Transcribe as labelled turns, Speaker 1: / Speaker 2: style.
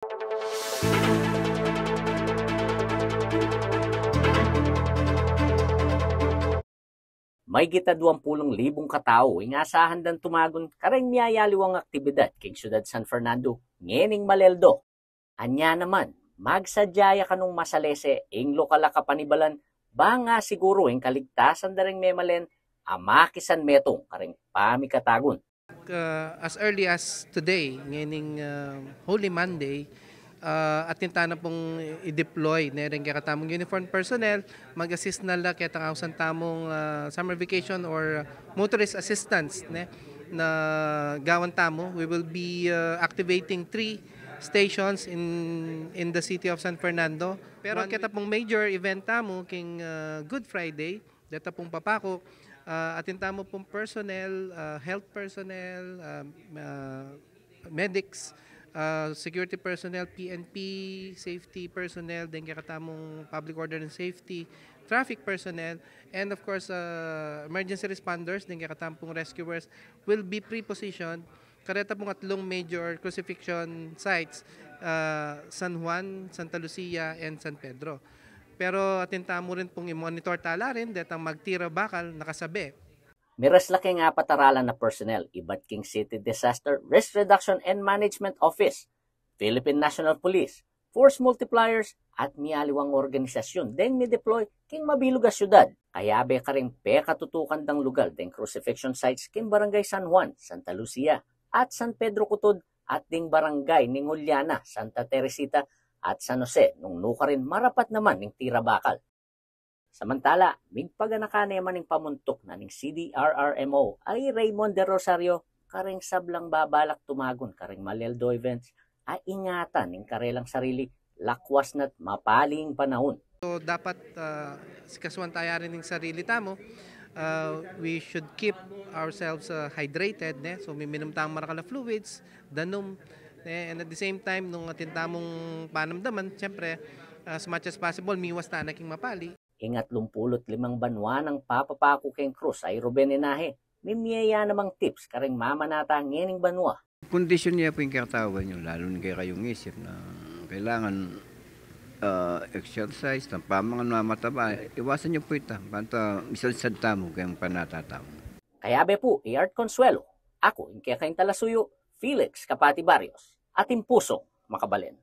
Speaker 1: May gita 20,000 katao ingasahan dan tumagon kareng miyayaliwang aktibidad king siyudad San Fernando ngening Maleldo. Anya naman, magsadyaya kanong masalese ing lokal kapanibalan ba nga siguro ing kaligtasan dareng memalen amakisan metong kareng pamikatagon.
Speaker 2: As early as today, ngayon Holy Monday, atin na pong i-deploy na rin kaya katamong uniformed personnel, mag-assist na lang kaya tangawsan tamong summer vacation or motorist assistance na gawan tamo. We will be activating 3 stations in the city of San Fernando. Pero kaya pong major event tamo king Good Friday, data pong papako, atin tamo pong personnel, health personnel, medics, security personnel, PNP, safety personnel, then kakatamong public order and safety, traffic personnel, and of course, emergency responders, then kakatamong rescuers will be pre-positioned. Kareta pong 3 major crucifixion sites, San Juan, Santa Lucia, and San Pedro. Pero atin tamo rin pong i-monitor tala rin, datang magtira bakal, nakasabi.
Speaker 1: Miras laki nga pataralan na personnel, Ibat King City Disaster Risk Reduction and Management Office, Philippine National Police, Force Multipliers, at miyaliwang organisasyon deng mi-deploy king mabilog a syudad. Kaya be ka rin katutukan dang lugar deng crucifixion sites king Barangay San Juan, Santa Lucia, at San Pedro Cutod, at ding Barangay ning Juliana, Santa Teresita, at San Jose, nung nuka rin marapat naman ning tira bakal. Samantala, migpaganakane man ning pamuntok na ning CDRRMO ay Raymond de Rosario kareng sablang babalak tumagon kareng Maleldo events ay ingatan ning karelang sarili lakwas na't mapaling panahon.
Speaker 2: So dapat sikasuan tayo rin ng sarili tamo. We should keep ourselves hydrated, so miminum tayong marakala fluids, danom, and at the same time nung atin tamong panamdaman, syempre as much as possible miwas na naking mapali.
Speaker 1: Ingat 25 banwa ng papapako keng Cruz ay Ruben Enahe. May miyaya namang tips kareng mamanata ngening banwa.
Speaker 3: Kondisyon niya po yung katawan nyo, lalo na kayong isip na kailangan exercise, ng pamangan na mataba. Iwasan nyo po ito, banta misalsad tamo kayong panatatamo.
Speaker 1: Kaya be po, Art Consuelo, ako, yung kaya kayong talasuyo, Felix Kapati Barrios, ating pusong makabalin.